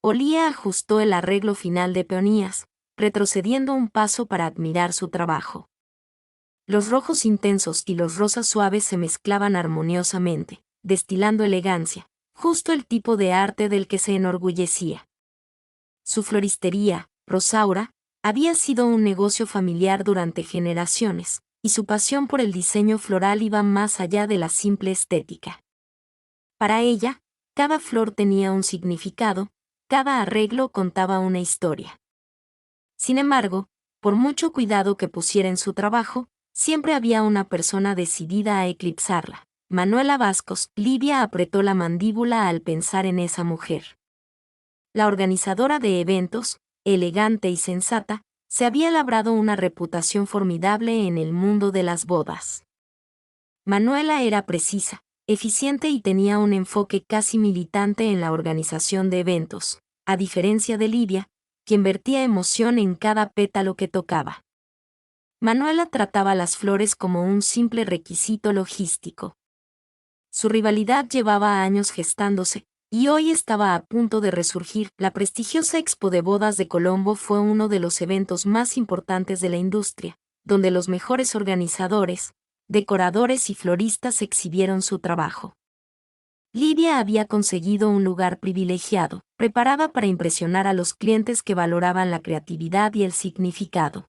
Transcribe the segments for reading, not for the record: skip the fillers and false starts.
Olía ajustó el arreglo final de peonías, retrocediendo un paso para admirar su trabajo. Los rojos intensos y los rosas suaves se mezclaban armoniosamente, destilando elegancia, justo el tipo de arte del que se enorgullecía. Su floristería, Rosaura, había sido un negocio familiar durante generaciones, y su pasión por el diseño floral iba más allá de la simple estética. Para ella, cada flor tenía un significado, cada arreglo contaba una historia. Sin embargo, por mucho cuidado que pusiera en su trabajo, siempre había una persona decidida a eclipsarla. Manuela Bascos. Livia apretó la mandíbula al pensar en esa mujer. La organizadora de eventos, elegante y sensata, se había labrado una reputación formidable en el mundo de las bodas. Manuela era precisa, eficiente y tenía un enfoque casi militante en la organización de eventos, a diferencia de Livia, quien vertía emoción en cada pétalo que tocaba. Manuela trataba las flores como un simple requisito logístico. Su rivalidad llevaba años gestándose, y hoy estaba a punto de resurgir. La prestigiosa Expo de Bodas de Colombo fue uno de los eventos más importantes de la industria, donde los mejores organizadores, decoradores y floristas exhibieron su trabajo. Livia había conseguido un lugar privilegiado, preparada para impresionar a los clientes que valoraban la creatividad y el significado.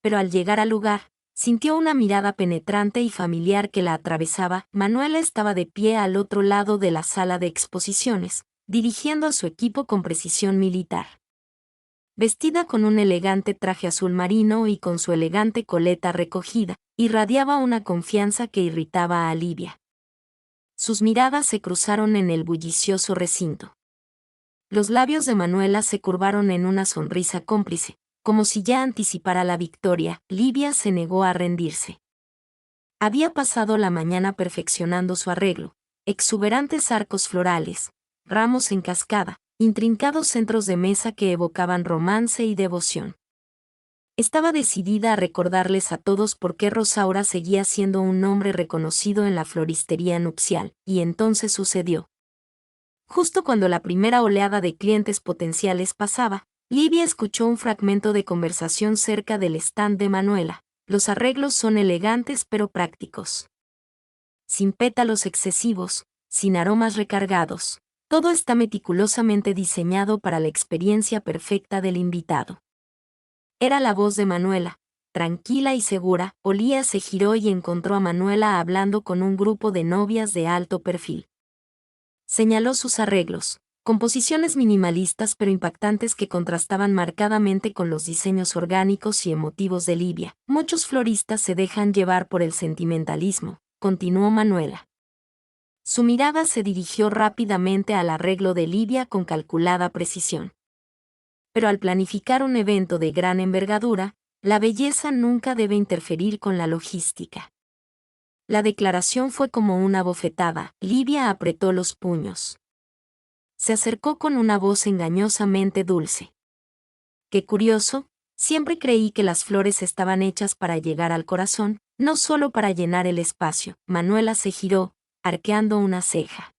Pero al llegar al lugar, sintió una mirada penetrante y familiar que la atravesaba. Manuela estaba de pie al otro lado de la sala de exposiciones, dirigiendo a su equipo con precisión militar. Vestida con un elegante traje azul marino y con su elegante coleta recogida, irradiaba una confianza que irritaba a Livia. Sus miradas se cruzaron en el bullicioso recinto. Los labios de Manuela se curvaron en una sonrisa cómplice, como si ya anticipara la victoria. Livia se negó a rendirse. Había pasado la mañana perfeccionando su arreglo, exuberantes arcos florales, ramos en cascada, intrincados centros de mesa que evocaban romance y devoción. Estaba decidida a recordarles a todos por qué Rosaura seguía siendo un nombre reconocido en la floristería nupcial, y entonces sucedió. Justo cuando la primera oleada de clientes potenciales pasaba, Livia escuchó un fragmento de conversación cerca del stand de Manuela. Los arreglos son elegantes pero prácticos. Sin pétalos excesivos, sin aromas recargados. Todo está meticulosamente diseñado para la experiencia perfecta del invitado. Era la voz de Manuela, tranquila y segura. Olía se giró y encontró a Manuela hablando con un grupo de novias de alto perfil. Señaló sus arreglos, composiciones minimalistas pero impactantes que contrastaban marcadamente con los diseños orgánicos y emotivos de Livia. Muchos floristas se dejan llevar por el sentimentalismo, continuó Manuela. Su mirada se dirigió rápidamente al arreglo de Livia con calculada precisión. Pero al planificar un evento de gran envergadura, la belleza nunca debe interferir con la logística. La declaración fue como una bofetada. Livia apretó los puños. Se acercó con una voz engañosamente dulce. Qué curioso, siempre creí que las flores estaban hechas para llegar al corazón, no solo para llenar el espacio. Manuela se giró, arqueando una ceja.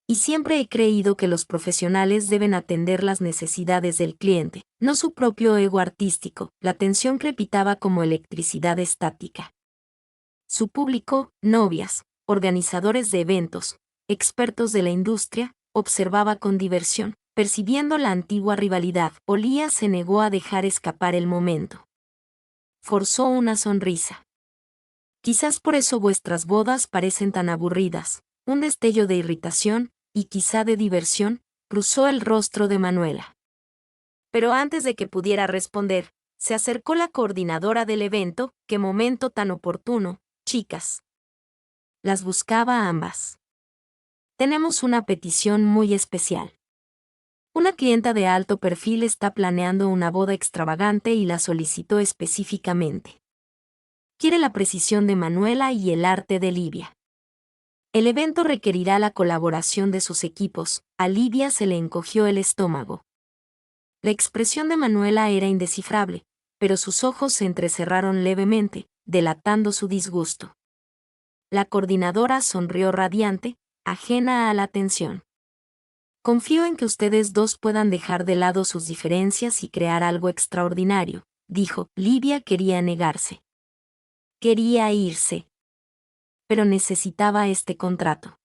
Y siempre he creído que los profesionales deben atender las necesidades del cliente, no su propio ego artístico. La tensión crepitaba como electricidad estática. Su público, novias, organizadores de eventos, expertos de la industria, observaba con diversión, percibiendo la antigua rivalidad. Olía se negó a dejar escapar el momento. Forzó una sonrisa. Quizás por eso vuestras bodas parecen tan aburridas. Un destello de irritación, y quizá de diversión, cruzó el rostro de Manuela. Pero antes de que pudiera responder, se acercó la coordinadora del evento. ¡Qué momento tan oportuno, chicas! Las buscaba a ambas. Tenemos una petición muy especial. Una clienta de alto perfil está planeando una boda extravagante y la solicitó específicamente. Quiere la precisión de Manuela y el arte de Livia. El evento requerirá la colaboración de sus equipos. A Livia se le encogió el estómago. La expresión de Manuela era indescifrable, pero sus ojos se entrecerraron levemente, delatando su disgusto. La coordinadora sonrió radiante, ajena a la tensión. Confío en que ustedes dos puedan dejar de lado sus diferencias y crear algo extraordinario, dijo. Livia quería negarse. Quería irse. Pero necesitaba este contrato.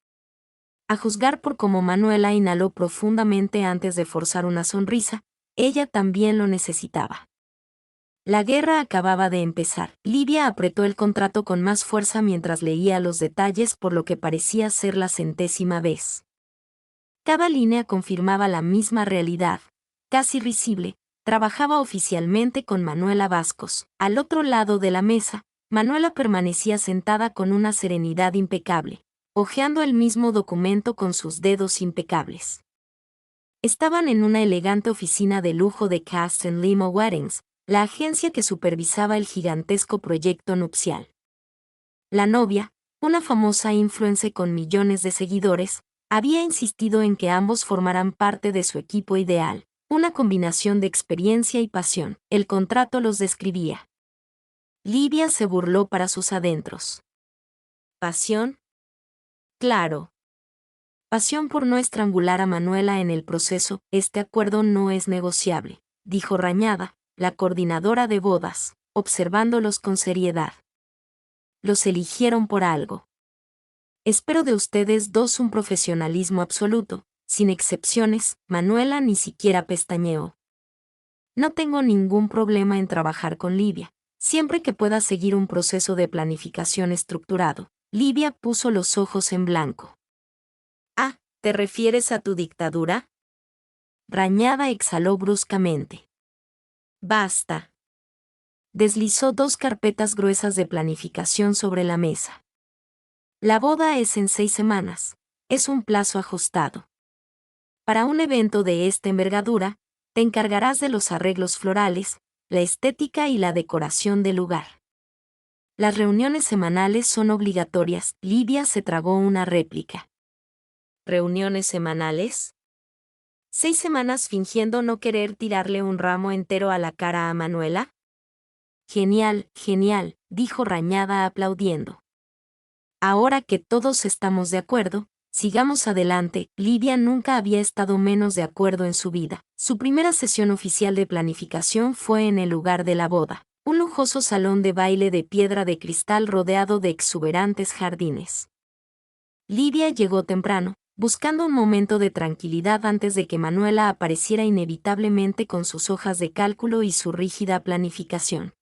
A juzgar por cómo Manuela inhaló profundamente antes de forzar una sonrisa, ella también lo necesitaba. La guerra acababa de empezar. Livia apretó el contrato con más fuerza mientras leía los detalles por lo que parecía ser la 100ª vez. Cada línea confirmaba la misma realidad. Casi risible, trabajaba oficialmente con Manuela Bascos. Al otro lado de la mesa, Manuela permanecía sentada con una serenidad impecable, hojeando el mismo documento con sus dedos impecables. Estaban en una elegante oficina de lujo de Cast & Limo Weddings, la agencia que supervisaba el gigantesco proyecto nupcial. La novia, una famosa influencer con millones de seguidores, había insistido en que ambos formaran parte de su equipo ideal, una combinación de experiencia y pasión. El contrato los describía. Livia se burló para sus adentros. ¿Pasión? Claro. Pasión por no estrangular a Manuela en el proceso. Este acuerdo no es negociable, dijo Rañada, la coordinadora de bodas, observándolos con seriedad. Los eligieron por algo. Espero de ustedes dos un profesionalismo absoluto, sin excepciones. Manuela ni siquiera pestañeó. No tengo ningún problema en trabajar con Livia, siempre que pueda seguir un proceso de planificación estructurado. Livia puso los ojos en blanco. Ah, ¿te refieres a tu dictadura? Rañada exhaló bruscamente. Basta. Deslizó 2 carpetas gruesas de planificación sobre la mesa. La boda es en 6 semanas, es un plazo ajustado. Para un evento de esta envergadura, te encargarás de los arreglos florales, la estética y la decoración del lugar. Las reuniones semanales son obligatorias. Livia se tragó una réplica. ¿Reuniones semanales? 6 semanas fingiendo no querer tirarle un ramo entero a la cara a Manuela. Genial, genial, dijo Rañada aplaudiendo. Ahora que todos estamos de acuerdo, sigamos adelante. Livia nunca había estado menos de acuerdo en su vida. Su primera sesión oficial de planificación fue en el lugar de la boda, un lujoso salón de baile de piedra de cristal rodeado de exuberantes jardines. Livia llegó temprano, buscando un momento de tranquilidad antes de que Manuela apareciera inevitablemente con sus hojas de cálculo y su rígida planificación.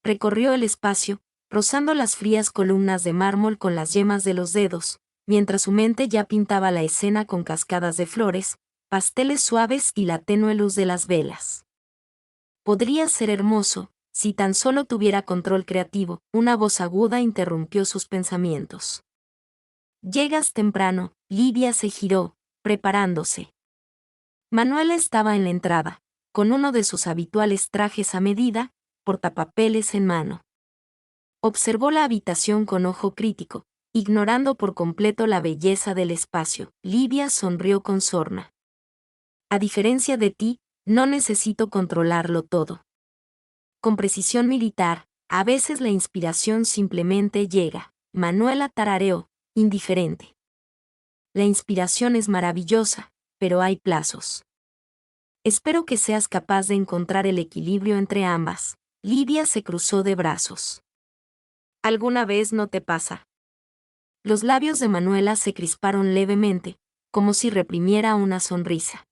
Recorrió el espacio, rozando las frías columnas de mármol con las yemas de los dedos, mientras su mente ya pintaba la escena con cascadas de flores, pasteles suaves y la tenue luz de las velas. Podría ser hermoso, si tan solo tuviera control creativo. Una voz aguda interrumpió sus pensamientos. Llegas temprano. Livia se giró, preparándose. Manuela estaba en la entrada, con uno de sus habituales trajes a medida, portapapeles en mano. Observó la habitación con ojo crítico, ignorando por completo la belleza del espacio. Livia sonrió con sorna. A diferencia de ti, no necesito controlarlo todo. Con precisión militar, a veces la inspiración simplemente llega. Manuela tarareó, indiferente. La inspiración es maravillosa, pero hay plazos. Espero que seas capaz de encontrar el equilibrio entre ambas. Livia se cruzó de brazos. ¿Alguna vez no te pasa? Los labios de Manuela se crisparon levemente, como si reprimiera una sonrisa.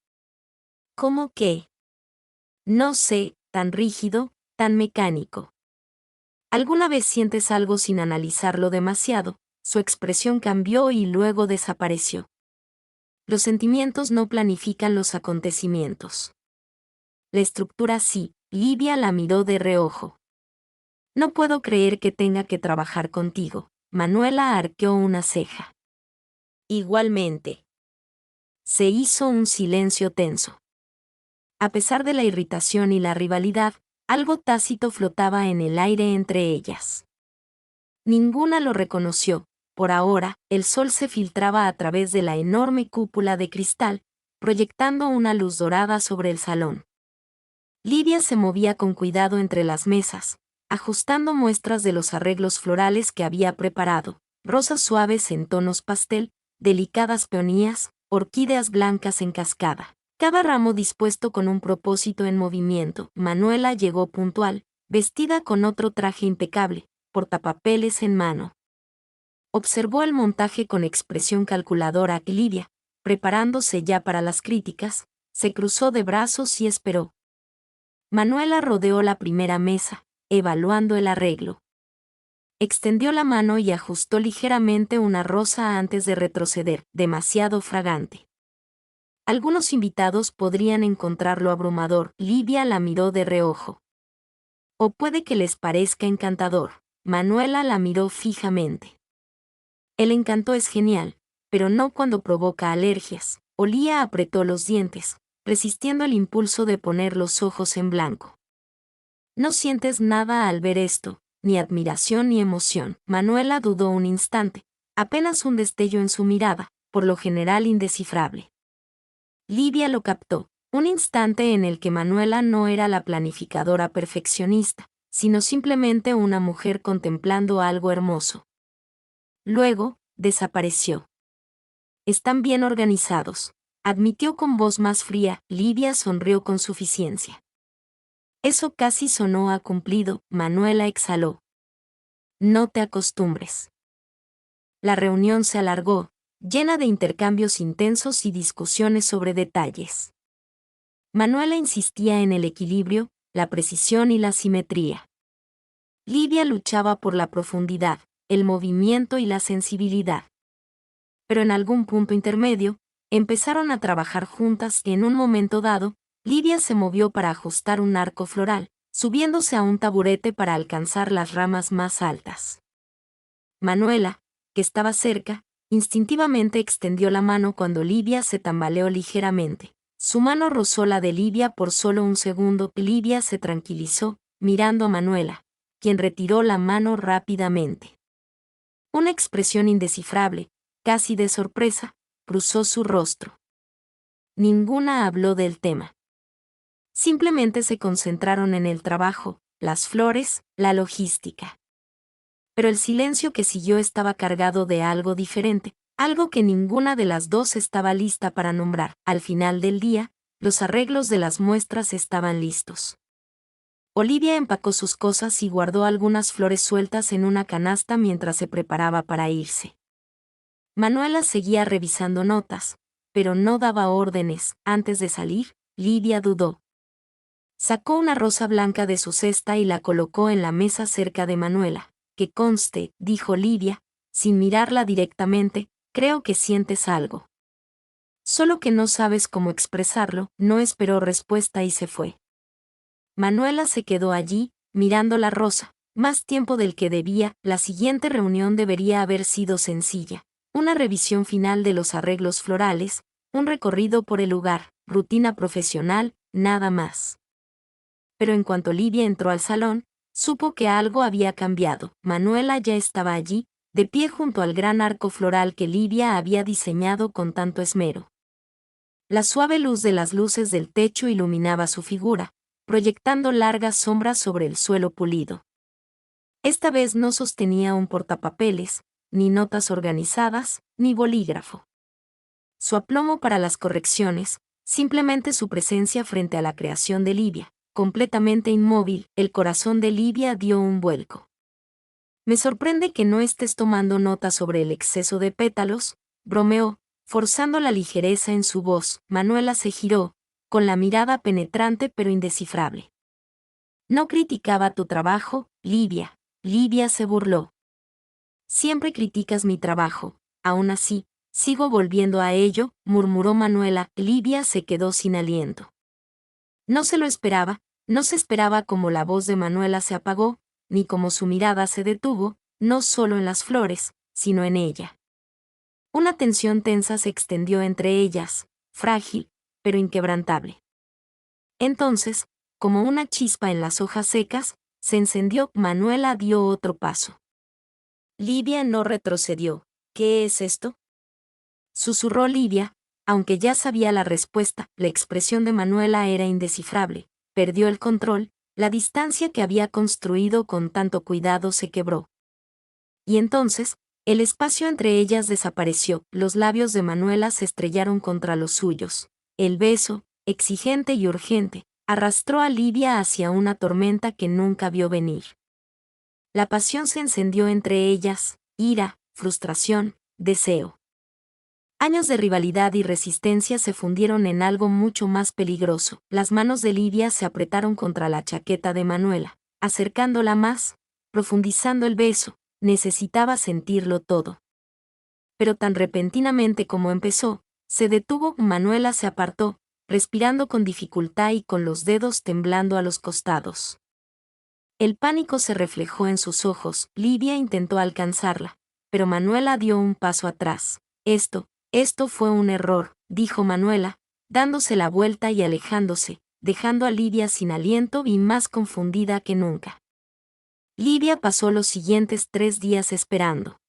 ¿Cómo qué? No sé, tan rígido, tan mecánico. ¿Alguna vez sientes algo sin analizarlo demasiado? Su expresión cambió y luego desapareció. Los sentimientos no planifican los acontecimientos. La estructura sí. Livia la miró de reojo. No puedo creer que tenga que trabajar contigo. Manuela arqueó una ceja. Igualmente. Se hizo un silencio tenso. A pesar de la irritación y la rivalidad, algo tácito flotaba en el aire entre ellas. Ninguna lo reconoció. Por ahora, el sol se filtraba a través de la enorme cúpula de cristal, proyectando una luz dorada sobre el salón. Livia se movía con cuidado entre las mesas, ajustando muestras de los arreglos florales que había preparado, rosas suaves en tonos pastel, delicadas peonías, orquídeas blancas en cascada. Cada ramo dispuesto con un propósito en movimiento. Manuela llegó puntual, vestida con otro traje impecable, portapapeles en mano. Observó el montaje con expresión calculadora y Livia, preparándose ya para las críticas, se cruzó de brazos y esperó. Manuela rodeó la primera mesa, evaluando el arreglo. Extendió la mano y ajustó ligeramente una rosa antes de retroceder, demasiado fragante. Algunos invitados podrían encontrarlo abrumador. Livia la miró de reojo. O puede que les parezca encantador. Manuela la miró fijamente. El encanto es genial, pero no cuando provoca alergias. Olía apretó los dientes, resistiendo el impulso de poner los ojos en blanco. No sientes nada al ver esto, ni admiración ni emoción. Manuela dudó un instante, apenas un destello en su mirada, por lo general indescifrable. Livia lo captó, un instante en el que Manuela no era la planificadora perfeccionista, sino simplemente una mujer contemplando algo hermoso. Luego, desapareció. Están bien organizados, admitió con voz más fría. Livia sonrió con suficiencia. Eso casi sonó a cumplido. Manuela exhaló. No te acostumbres. La reunión se alargó, llena de intercambios intensos y discusiones sobre detalles. Manuela insistía en el equilibrio, la precisión y la simetría. Livia luchaba por la profundidad, el movimiento y la sensibilidad. Pero en algún punto intermedio, empezaron a trabajar juntas y en un momento dado, Livia se movió para ajustar un arco floral, subiéndose a un taburete para alcanzar las ramas más altas. Manuela, que estaba cerca, instintivamente extendió la mano cuando Livia se tambaleó ligeramente. Su mano rozó la de Livia por solo un segundo. Livia se tranquilizó, mirando a Manuela, quien retiró la mano rápidamente. Una expresión indescifrable, casi de sorpresa, cruzó su rostro. Ninguna habló del tema. Simplemente se concentraron en el trabajo, las flores, la logística. Pero el silencio que siguió estaba cargado de algo diferente, algo que ninguna de las dos estaba lista para nombrar. Al final del día, los arreglos de las muestras estaban listos. Olivia empacó sus cosas y guardó algunas flores sueltas en una canasta mientras se preparaba para irse. Manuela seguía revisando notas, pero no daba órdenes. Antes de salir, Livia dudó. Sacó una rosa blanca de su cesta y la colocó en la mesa cerca de Manuela. Que conste, dijo Livia, sin mirarla directamente, creo que sientes algo. Solo que no sabes cómo expresarlo. No esperó respuesta y se fue. Manuela se quedó allí, mirando la rosa, más tiempo del que debía. La siguiente reunión debería haber sido sencilla. Una revisión final de los arreglos florales, un recorrido por el lugar, rutina profesional, nada más. Pero en cuanto Livia entró al salón, supo que algo había cambiado. Manuela ya estaba allí, de pie junto al gran arco floral que Livia había diseñado con tanto esmero. La suave luz de las luces del techo iluminaba su figura, proyectando largas sombras sobre el suelo pulido. Esta vez no sostenía un portapapeles, ni notas organizadas, ni bolígrafo. Su aplomo para las correcciones, simplemente su presencia frente a la creación de Livia. Completamente inmóvil, el corazón de Livia dio un vuelco. Me sorprende que no estés tomando nota sobre el exceso de pétalos, bromeó, forzando la ligereza en su voz. Manuela se giró, con la mirada penetrante pero indescifrable. No criticaba tu trabajo, Livia. Livia se burló. Siempre criticas mi trabajo, aún así, sigo volviendo a ello, murmuró Manuela. Livia se quedó sin aliento. No se lo esperaba, no se esperaba cómo la voz de Manuela se apagó, ni cómo su mirada se detuvo, no solo en las flores, sino en ella. Una tensión tensa se extendió entre ellas, frágil, pero inquebrantable. Entonces, como una chispa en las hojas secas, se encendió. Manuela dio otro paso. Livia no retrocedió. ¿Qué es esto?, susurró Livia, aunque ya sabía la respuesta. La expresión de Manuela era indescifrable. Perdió el control, la distancia que había construido con tanto cuidado se quebró. Y entonces, El espacio entre ellas desapareció, los labios de Manuela se estrellaron contra los suyos. El beso, exigente y urgente, arrastró a Livia hacia una tormenta que nunca vio venir. La pasión se encendió entre ellas, ira, frustración, deseo. Años de rivalidad y resistencia se fundieron en algo mucho más peligroso. Las manos de Livia se apretaron contra la chaqueta de Manuela, acercándola más, profundizando el beso. Necesitaba sentirlo todo. Pero tan repentinamente como empezó, se detuvo. Manuela se apartó, respirando con dificultad y con los dedos temblando a los costados. El pánico se reflejó en sus ojos. Livia intentó alcanzarla, pero Manuela dio un paso atrás. Esto fue un error, dijo Manuela, dándose la vuelta y alejándose, dejando a Livia sin aliento y más confundida que nunca. Livia pasó los siguientes 3 días esperando.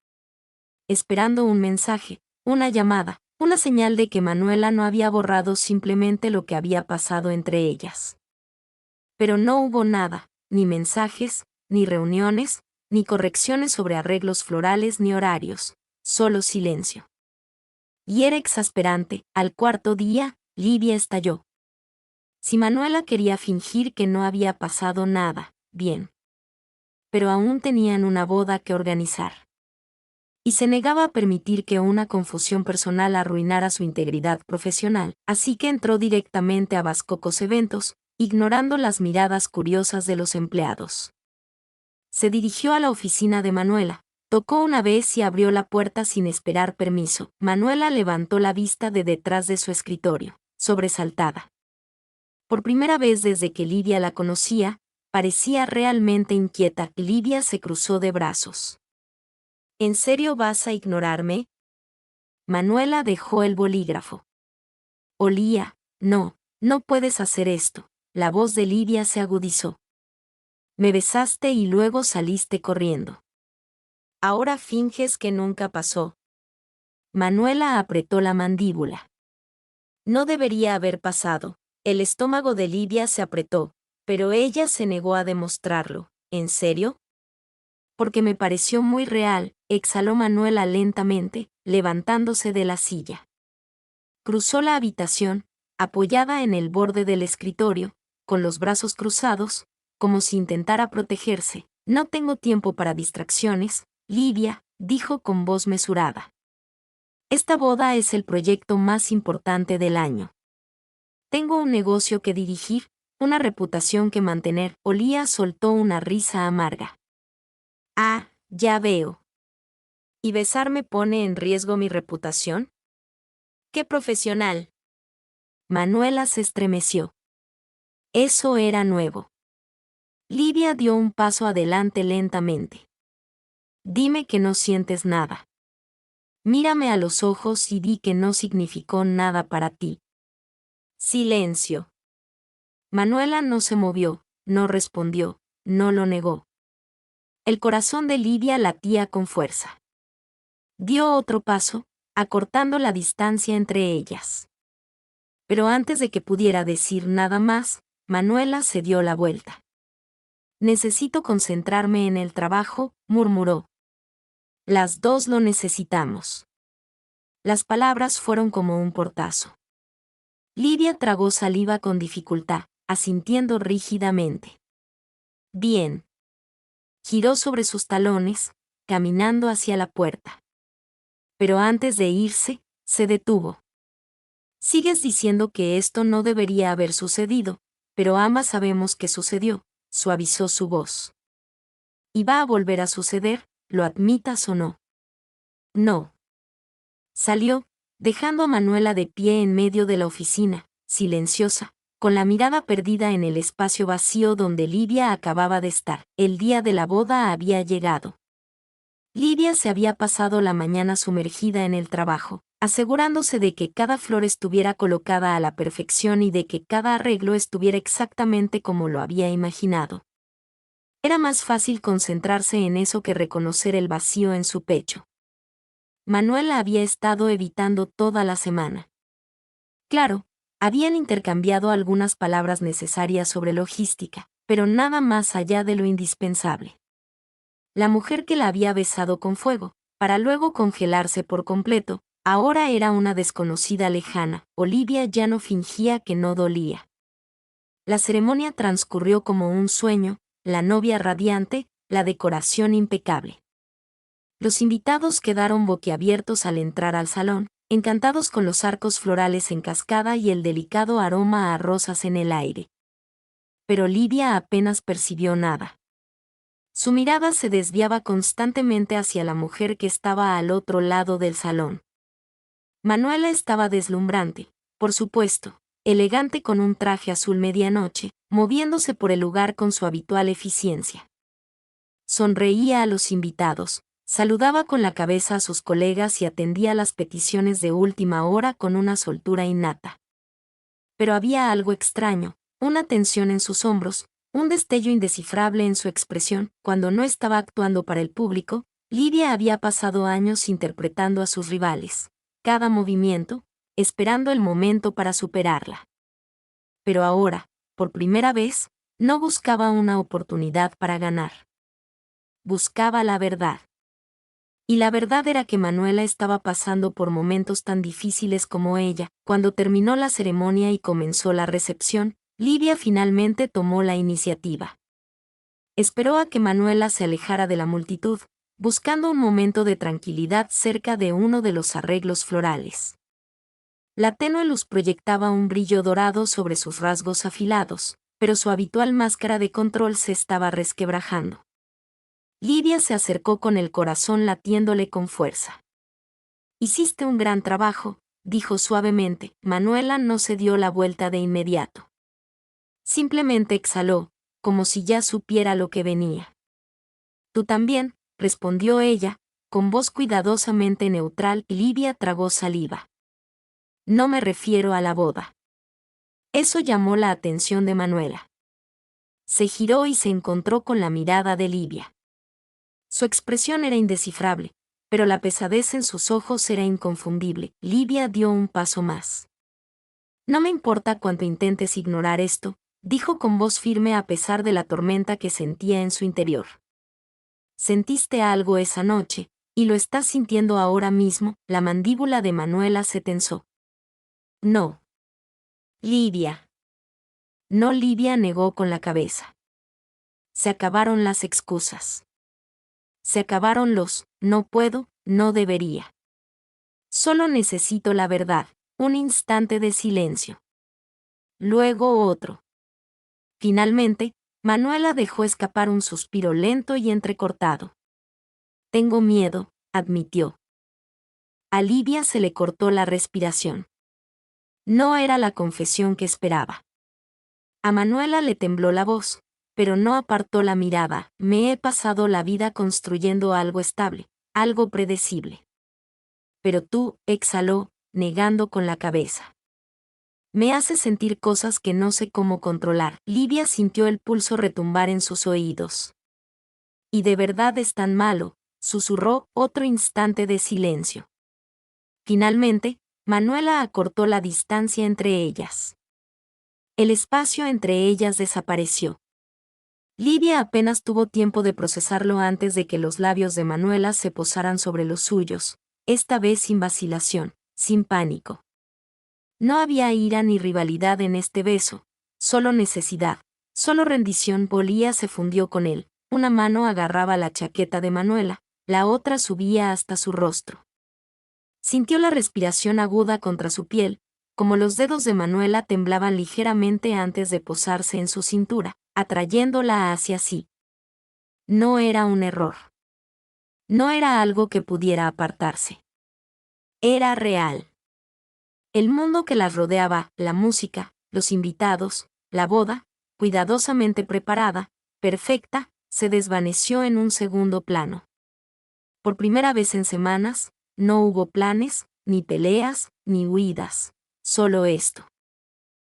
Esperando un mensaje, una llamada, una señal de que Manuela no había borrado simplemente lo que había pasado entre ellas. Pero no hubo nada, ni mensajes, ni reuniones, ni correcciones sobre arreglos florales ni horarios, solo silencio. Y era exasperante. Al 4.º día, Livia estalló. Si Manuela quería fingir que no había pasado nada, bien. Pero aún tenían una boda que organizar. Y se negaba a permitir que una confusión personal arruinara su integridad profesional, así que entró directamente a Vascocos Eventos, ignorando las miradas curiosas de los empleados. Se dirigió a la oficina de Manuela. Tocó una vez y abrió la puerta sin esperar permiso. Manuela levantó la vista de detrás de su escritorio, sobresaltada. Por primera vez desde que Livia la conocía, parecía realmente inquieta. Livia se cruzó de brazos. ¿En serio vas a ignorarme? Manuela dejó el bolígrafo. Olía. No puedes hacer esto. La voz de Livia se agudizó. Me besaste y luego saliste corriendo. Ahora finges que nunca pasó. Manuela apretó la mandíbula. No debería haber pasado. El estómago de Livia se apretó, pero ella se negó a demostrarlo. ¿En serio? Porque me pareció muy real, exhaló Manuela lentamente, levantándose de la silla. Cruzó la habitación, apoyada en el borde del escritorio, con los brazos cruzados, como si intentara protegerse. No tengo tiempo para distracciones, Livia, dijo con voz mesurada. Esta boda es el proyecto más importante del año. Tengo un negocio que dirigir, una reputación que mantener. Olía soltó una risa amarga. Ah, ya veo. ¿Y besarme pone en riesgo mi reputación? ¡Qué profesional! Manuela se estremeció. Eso era nuevo. Livia dio un paso adelante lentamente. Dime que no sientes nada. Mírame a los ojos y di que no significó nada para ti. Silencio. Manuela no se movió, no respondió, no lo negó. El corazón de Livia latía con fuerza. Dio otro paso, acortando la distancia entre ellas. Pero antes de que pudiera decir nada más, Manuela se dio la vuelta. Necesito concentrarme en el trabajo, murmuró. Las dos lo necesitamos. Las palabras fueron como un portazo. Livia tragó saliva con dificultad, asintiendo rígidamente. Bien. Giró sobre sus talones, caminando hacia la puerta. Pero antes de irse, se detuvo. Sigues diciendo que esto no debería haber sucedido, pero ambas sabemos que sucedió, suavizó su voz. Y va a volver a suceder, lo admitas o no. No. Salió, dejando a Manuela de pie en medio de la oficina, silenciosa, con la mirada perdida en el espacio vacío donde Livia acababa de estar. El día de la boda había llegado. Livia se había pasado la mañana sumergida en el trabajo, asegurándose de que cada flor estuviera colocada a la perfección y de que cada arreglo estuviera exactamente como lo había imaginado. Era más fácil concentrarse en eso que reconocer el vacío en su pecho. Manuela había estado evitando toda la semana. Claro, habían intercambiado algunas palabras necesarias sobre logística, pero nada más allá de lo indispensable. La mujer que la había besado con fuego, para luego congelarse por completo. Ahora era una desconocida lejana. Olivia ya no fingía que no dolía. La ceremonia transcurrió como un sueño, la novia radiante, la decoración impecable. Los invitados quedaron boquiabiertos al entrar al salón, encantados con los arcos florales en cascada y el delicado aroma a rosas en el aire. Pero Olivia apenas percibió nada. Su mirada se desviaba constantemente hacia la mujer que estaba al otro lado del salón. Manuela estaba deslumbrante, por supuesto, elegante con un traje azul medianoche, moviéndose por el lugar con su habitual eficiencia. Sonreía a los invitados, saludaba con la cabeza a sus colegas y atendía las peticiones de última hora con una soltura innata. Pero había algo extraño, una tensión en sus hombros, un destello indescifrable en su expresión. Cuando no estaba actuando para el público, Lidia había pasado años interpretando a sus rivales, cada movimiento, esperando el momento para superarla. Pero ahora, por primera vez, no buscaba una oportunidad para ganar. Buscaba la verdad. Y la verdad era que Manuela estaba pasando por momentos tan difíciles como ella. Cuando terminó la ceremonia y comenzó la recepción, Lidia finalmente tomó la iniciativa. Esperó a que Manuela se alejara de la multitud, buscando un momento de tranquilidad cerca de uno de los arreglos florales. La tenue luz proyectaba un brillo dorado sobre sus rasgos afilados, pero su habitual máscara de control se estaba resquebrajando. Lidia se acercó con el corazón latiéndole con fuerza. «Hiciste un gran trabajo», dijo suavemente. Manuela no se dio la vuelta de inmediato. Simplemente exhaló, como si ya supiera lo que venía. «Tú también», respondió ella, con voz cuidadosamente neutral. Lidia tragó saliva. «No me refiero a la boda». Eso llamó la atención de Manuela. Se giró y se encontró con la mirada de Lidia. Su expresión era indescifrable, pero la pesadez en sus ojos era inconfundible. Lidia dio un paso más. «No me importa cuánto intentes ignorar esto», dijo con voz firme a pesar de la tormenta que sentía en su interior. «Sentiste algo esa noche, y lo estás sintiendo ahora mismo». La mandíbula de Manuela se tensó. «No. Lidia». «No». Lidia negó con la cabeza. Se acabaron las excusas. Se acabaron los «no puedo», «no debería». Solo necesito la verdad. Un instante de silencio. Luego otro. Finalmente, Manuela dejó escapar un suspiro lento y entrecortado. «Tengo miedo», admitió. A Lidia se le cortó la respiración. No era la confesión que esperaba. A Manuela le tembló la voz, pero no apartó la mirada. «Me he pasado la vida construyendo algo estable, algo predecible». «Pero tú», exhaló, negando con la cabeza. «Me hace sentir cosas que no sé cómo controlar». Lidia sintió el pulso retumbar en sus oídos. «¿Y de verdad es tan malo?», susurró. Otro instante de silencio. Finalmente, Manuela acortó la distancia entre ellas. El espacio entre ellas desapareció. Lidia apenas tuvo tiempo de procesarlo antes de que los labios de Manuela se posaran sobre los suyos, esta vez sin vacilación, sin pánico. No había ira ni rivalidad en este beso, solo necesidad, solo rendición. Polía se fundió con él, una mano agarraba la chaqueta de Manuela, la otra subía hasta su rostro. Sintió la respiración aguda contra su piel, como los dedos de Manuela temblaban ligeramente antes de posarse en su cintura, atrayéndola hacia sí. No era un error. No era algo que pudiera apartarse. Era real. El mundo que las rodeaba, la música, los invitados, la boda, cuidadosamente preparada, perfecta, se desvaneció en un segundo plano. Por primera vez en semanas, no hubo planes, ni peleas, ni huidas. Solo esto.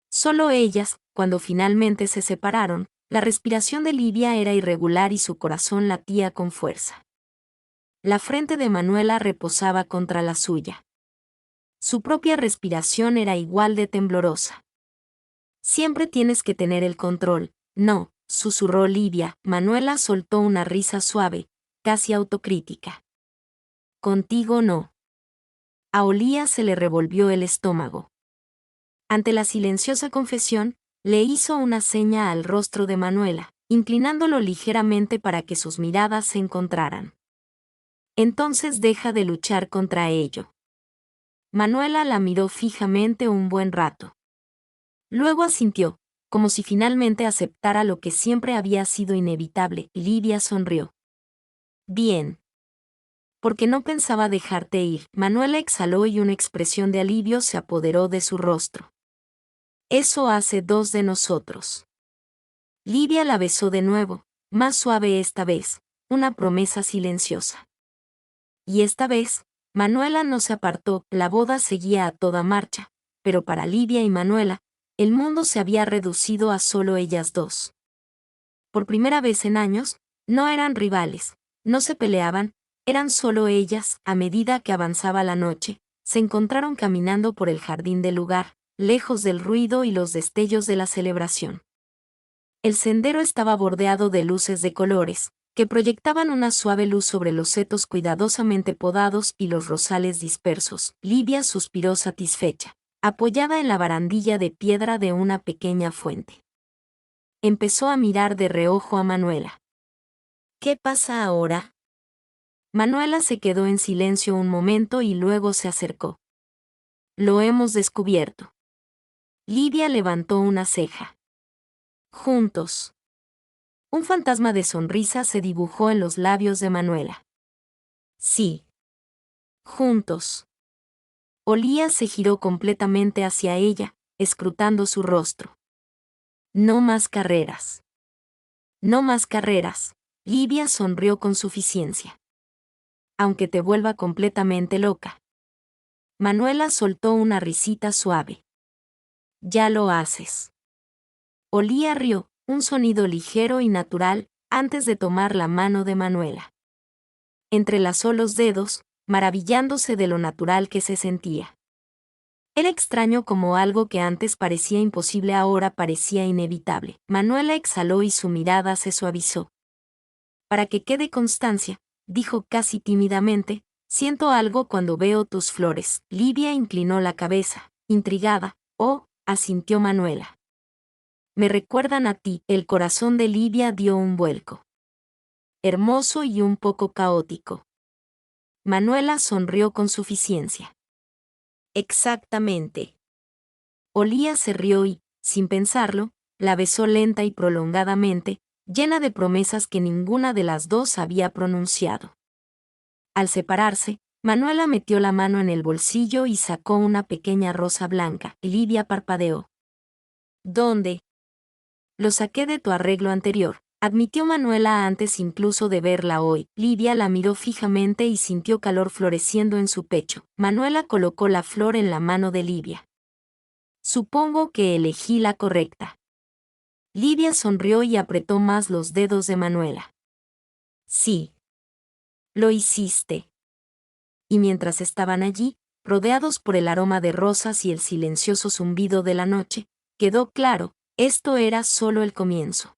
Solo ellas. Cuando finalmente se separaron, la respiración de Lidia era irregular y su corazón latía con fuerza. La frente de Manuela reposaba contra la suya. Su propia respiración era igual de temblorosa. «Siempre tienes que tener el control». «No», susurró Lidia. Manuela soltó una risa suave, casi autocrítica. Contigo no. A Olía se le revolvió el estómago. Ante la silenciosa confesión, le hizo una seña al rostro de Manuela, inclinándolo ligeramente para que sus miradas se encontraran. Entonces deja de luchar contra ello. Manuela la miró fijamente un buen rato. Luego asintió, como si finalmente aceptara lo que siempre había sido inevitable. Livia sonrió. Bien. Porque no pensaba dejarte ir. Manuela exhaló y una expresión de alivio se apoderó de su rostro. Eso hace dos de nosotros. Livia la besó de nuevo, más suave esta vez, una promesa silenciosa. Y esta vez, Manuela no se apartó, la boda seguía a toda marcha, pero para Livia y Manuela, el mundo se había reducido a solo ellas dos. Por primera vez en años, no eran rivales, no se peleaban, eran solo ellas. A medida que avanzaba la noche, se encontraron caminando por el jardín del lugar, lejos del ruido y los destellos de la celebración. El sendero estaba bordeado de luces de colores, que proyectaban una suave luz sobre los setos cuidadosamente podados y los rosales dispersos. Livia suspiró satisfecha, apoyada en la barandilla de piedra de una pequeña fuente. Empezó a mirar de reojo a Manuela. ¿Qué pasa ahora? Manuela se quedó en silencio un momento y luego se acercó. Lo hemos descubierto. Livia levantó una ceja. Juntos. Un fantasma de sonrisa se dibujó en los labios de Manuela. Sí. Juntos. Olía se giró completamente hacia ella, escrutando su rostro. No más carreras. No más carreras. Livia sonrió con suficiencia. Aunque te vuelva completamente loca. Manuela soltó una risita suave. Ya lo haces. Olía rió, un sonido ligero y natural, antes de tomar la mano de Manuela. Entrelazó los dedos, maravillándose de lo natural que se sentía. Era extraño como algo que antes parecía imposible ahora parecía inevitable. Manuela exhaló y su mirada se suavizó. Para que quede constancia, dijo casi tímidamente, siento algo cuando veo tus flores. Livia inclinó la cabeza, intrigada. Oh, asintió Manuela. Me recuerdan a ti. El corazón de Livia dio un vuelco. Hermoso y un poco caótico. Manuela sonrió con suficiencia. Exactamente. Olía se rió y, sin pensarlo, la besó lenta y prolongadamente, llena de promesas que ninguna de las dos había pronunciado. Al separarse, Manuela metió la mano en el bolsillo y sacó una pequeña rosa blanca. Livia parpadeó. ¿Dónde? Lo saqué de tu arreglo anterior, admitió Manuela antes incluso de verla hoy. Livia la miró fijamente y sintió calor floreciendo en su pecho. Manuela colocó la flor en la mano de Livia. Supongo que elegí la correcta. Livia sonrió y apretó más los dedos de Manuela. Sí. Lo hiciste. Y mientras estaban allí, rodeados por el aroma de rosas y el silencioso zumbido de la noche, quedó claro, esto era solo el comienzo.